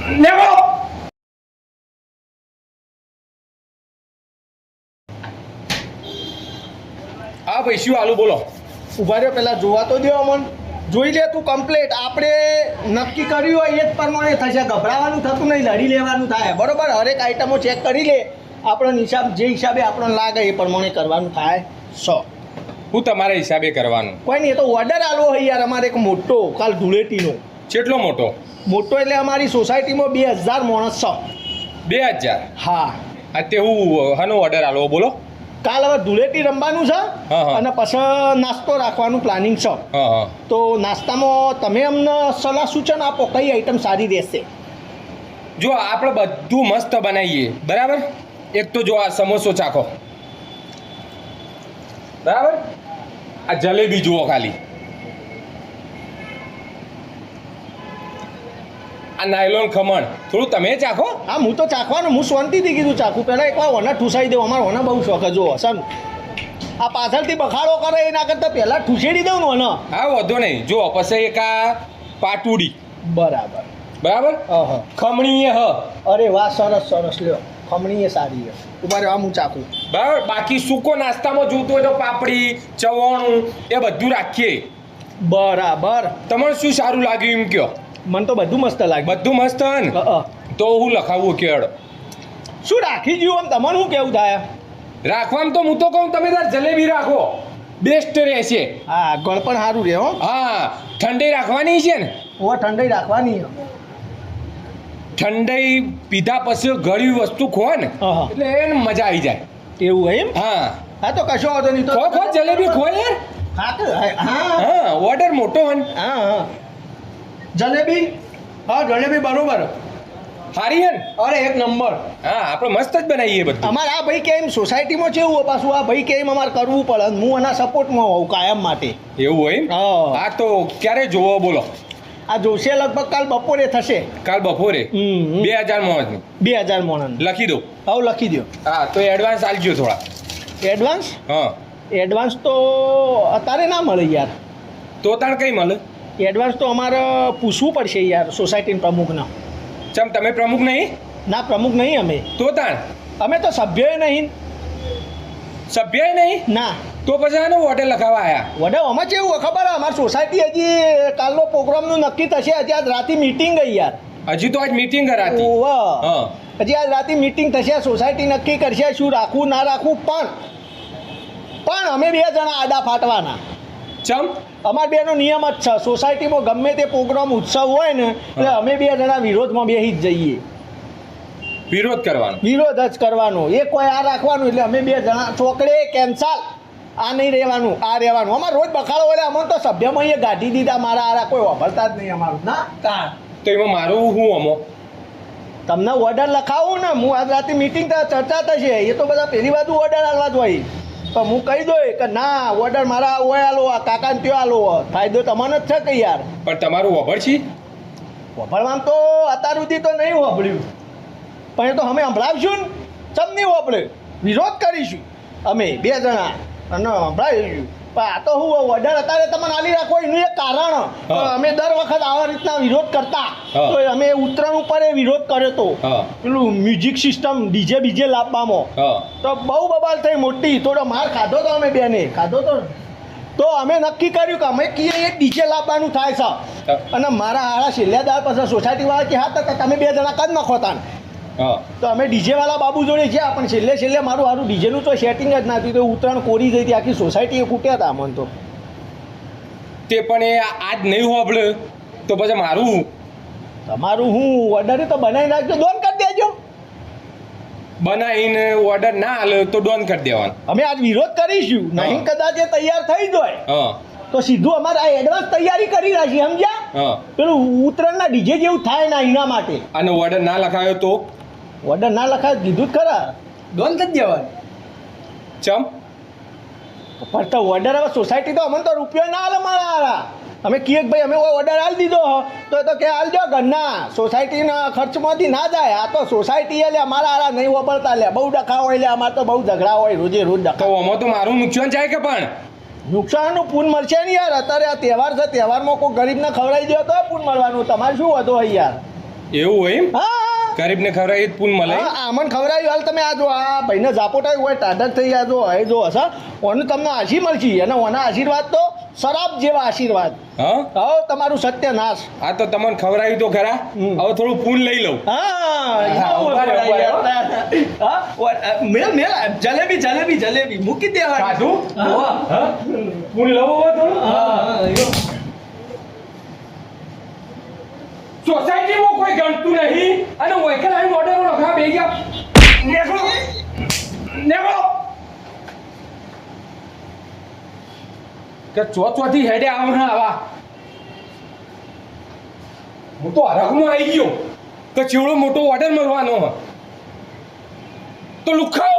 લેવો હા ભાઈ શું આલુ બોલો ઉભા રહ્યો પેલા જોવા તો દો અમન જોઈ લે તું કમ્પ્લીટ આપણે નક્કી કર્યું હોય એ જ પ્રમાણે થશે ગભરાવાનું થતું નહીં લડી લેવાનું થાય બરોબર હરેક આઈટમો ચેક કરી લે આપણો હિસાબ જે હિસાબે આપણને લાગે એ પ્રમાણે કરવાનું થાય હું તમારા હિસાબે કરવાનું કોઈ નહીં એ તો ઓર્ડર આલવો હોય યાર અમારે એક મોટો કાલ ધૂળેટીનો કેટલો મોટો એટલે અમારી સોસાયટીમાં 2000 માણસ છે 2000 હા અત્યારે હું હાનો ઓર્ડર આલો બોલો કાલ હવે ધૂળેટી રમવાનું છે હા. અને પછી નાસ્તો રાખવાનું પ્લાનિંગ છે હા તો નાસ્તામાં તમે અમને સલાહ સૂચન આપો કઈ આઈટમ સારી રહેશે જો આપણે બધું મસ્ત બનાવીએ બરાબર એક તો જો આ સમોસો ચાખો બરાબર આ જલેબી જુઓ ખાલી આ નાયલોન ખમણ થોડું તમે ચાખો હા હું તો ચાખવાનું હું શાંતિથી કીધું ચાખું પહેલાં એકવાર ઓના ઠૂસાઈ દઉં અમારે ઓના બહુ શોખ જો હસન આ પાછળથી બખાડો કરે એના કરતાં પહેલાં ઠૂસેડી દઉં ને ઓના હા વાંધો નહીં જો પછી એક આ પાટુડી બરાબર બરાબર હા ખમણી હ અરે વાહ સરસ લ્યો ખમણી એ સારી છે તમારે આમ હું ચાખું બરાબર બાકી સૂકો નાસ્તામાં જોતું હોય તો પાપડી ચવાણું એ બધું રાખીએ બરાબર તમારે શું સારું લાગ્યું એમ કયો મને તો બધું મસ્ત લાગે બધું મસ્ત હે ને તો હું લખાવું કેડ શું રાખી જ્યું આમ તમારું શું કેવું થાય રાખવાનું તો હું તો કહું તમે તાર જલેબી રાખો બેસ્ટ રહેશે હા ગળ પણ સારું રહે હો હા ઠંડી રાખવાની છે ને ઓ ઠંડાઈ રાખવાની ઠંડાઈ પીધા પછી ઘણી વસ્તુ ખો ને હા. એટલે એને મજા આવી જાય એવું હોય એમ હા હા તો કશો વાંધો નહીં તો ખો જલેબી ખો યાર હા હા ઓર્ડર મોટો હન હા જલેબી હા જલેબી બરોબર હારી હે ને અરે એક નંબર હા આપણે મસ્ત જ બનાવીએ બધું અમારે આ ભાઈ કેમ સોસાયટીમાં છે એવું પાછું આ ભાઈ કેમ અમારે કરવું પડે હું એના સપોર્ટમાં હોઉં કાયમ માટે એવું હોય એમ? હા હા તો ક્યારે જોવો બોલો આ જોશે લગભગ કાલ બપોરે થશે કાલ બપોરે હમ. 2000 મોહન 2000 મોણન લખી દો હવે લખી દો હા તો એડવાન્સ આલજો થોડા એડવાન્સ હા એડવાન્સ તો અત્યારે ના મળે યાર તો તાણ કઈ મળે એડવાન્સ તો અમારે પૂછવું પડશે યાર સોસાયટીના પ્રમુખને ચમ તમે પ્રમુખ નહીં ના પ્રમુખ નહીં અમે તો તાણ અમે તો સભ્યોય નહીં સભ્ય નહીં ના તો પછી આનો ઓર્ડર લખાવા આયા વડે આમાં કેવું હોય ખબર અમારી સોસાયટી હજી કાલનો પ્રોગ્રામનું નક્કી થશે હજી આજ રાતે મીટિંગ ગઈ યાર હજી તો આજ મીટિંગ કરાતી વાહ હા હજી આજ રાતે મીટિંગ થશે સોસાયટી નક્કી કરશે શું રાખવું ના રાખવું પણ અમે 2 જણા આડા ફાટવાના ચમ અમાર બેનો નિયમ જ છે સોસાયટીમાં ગમે તે પ્રોગ્રામ ઉત્સવ હોય ને એટલે અમે 2 જણા વિરોધમાં બેસી જ જઈએ વિરોધ કરવાનો વિરોધ જ કરવાનો એ કોઈ આ રાખવાનું એટલે અમે 2 જણા ચોકડે કેન્સલ આ નહીં રહેવાનું આ રહેવાનું અમારે રોજ બખાડો એટલે અમને તો સભ્યમાં એ ગાઢી દીધા મારા આરા કોઈ વાપરતા જ નહીં અમારું ના કા તો એમાં મારું હું અમો તમને ઓર્ડર લખાવું ને હું આજ રાતે મીટિંગ ચર્ચા થશે એ તો બધા પહેલી બાજુ ઓર્ડર આલવા જ હોય પણ હું કહી દઉં કે ના ઓર્ડર મારા ઓય આલો આ કાકાને ત્યાં આલો ફાયદો તમને જ છે કે યાર પણ તમારું વભર છે વાપરવામાં તો અત્યાર સુધી તો નહીં વાપર્યું પણ એ તો અમે સંભળાવશું ને ચમ નહીં વાપરે વિરોધ કરીશું અમે 2 જણા અને સંભળાવીશું પણ આ તો હું ઓર્ડર અત્યારે તમને આલી રાખો એનું એક કારણ અમે દર વખત આવા રીતના વિરોધ કરતા તો અમે ઉત્તરાયણ ઉપર એ વિરોધ કર્યો તો પેલું મ્યુઝિક સિસ્ટમ ડીજે બીજે લાવવામાં તો બહુ બબાલ થઈ મોટી થોડો માર ખાધો તો અમે બેને ખાધો તો અમે નક્કી કર્યું કે અમે કીએ એક ડીજે લાવવાનું થાય છે અને મારા હારા છેલ્લેદાર પછી સોસાયટીવાળા કે હા તો તમે 2 જણા કદ નાખો તાન તો અમે ડીજેવાળા બાબુ જોડે ગયા પણ છેલ્લે મારું સારું ડીજેનું તો સેટિંગ જ ના થયું તો ઉત્તરાયણ કોરી જઈ હતી આખી સોસાયટી ફૂટ્યા હતા અમને તો તે પણ એ આજ નહીં હોબળે તો પછી મારું તમારું હું ઓર્ડર તો બનાવી નાખજો ડોન કરી દેજો બનાવીને ઓર્ડર ના હાલે તો ડોન કરી દેવાનું અમે આજ વિરોધ કરીશું નહીં કદાચ એ તૈયાર થઈ જાય હા તો સીધું અમારે આ એડવાન્સ તૈયારી કરી રાખી સમજ્યા હા પેલું ઉત્તરાયણના ડીજે જેવું થાય ના એના માટે અને ઓર્ડર ના લખાયો તો ઓર્ડર ના લખાય કીધું જ ખરા ડોન કરી દેવાય ચમ પણ તો ઓર્ડર હવે સોસાયટી તો અમને તો રૂપિયો ના હાલે મારા હારા અમે કહીએ કે ભાઈ અમે ઓર્ડર આલી દીધો તો કે આલજો ઘરના સોસાયટીના ખર્ચમાંથી ના જાય આ તો સોસાયટી લે અમારા હારા નહીં વાપરતા લે બહુ ડખા હોય લે અમારે તો બહુ ઝઘડા હોય રોજે રોજ તો ડખા આમાં તો મારું નુકસાન જાય કે પણ નુકસાનનું પૂન મળશે ને યાર અત્યારે આ તહેવાર છે તહેવારમાં કોઈ ગરીબને ખવડાવી દો તો પૂન મળવાનું તમારે શું વધુ હોય યાર એવું હોય એમ હા ગરીબને ખવડાવી જ પૂન મળે હા આમન ખવડાવ્યું હાલ તમે આ જો આ ભાઈને ઝાપોટા હોય ટાઢક થઈ આ જો હવે જો હશે ઓનું તમને આશી મળશે અને ઓના આશીર્વાદ તો શરાબ જેવા આશીર્વાદ હા કહો તમારું સત્યનાશ આ તો તમને ખવડાવ્યું તો ખરા હમ. હવે થોડું પૂન લઈ લઉં હા ઉભા રહો, ઉભા રહો. જલેબી જલેબી જલેબી મૂકી દેવા સાધુ પૂન લઉં હવે થોડું સોસાયટીમાં કોઈ ગણતું નહીં અને વહીકલ આવીને ઓર્ડરો લખવા બે ગયા નેકળો નેકળો કે ચોથી હેડે આવના આવા હું તો હરખમાં આવી ગયો કે ચેવડો મોટો ઓર્ડર મળવાનો હ. તો લુખાઓ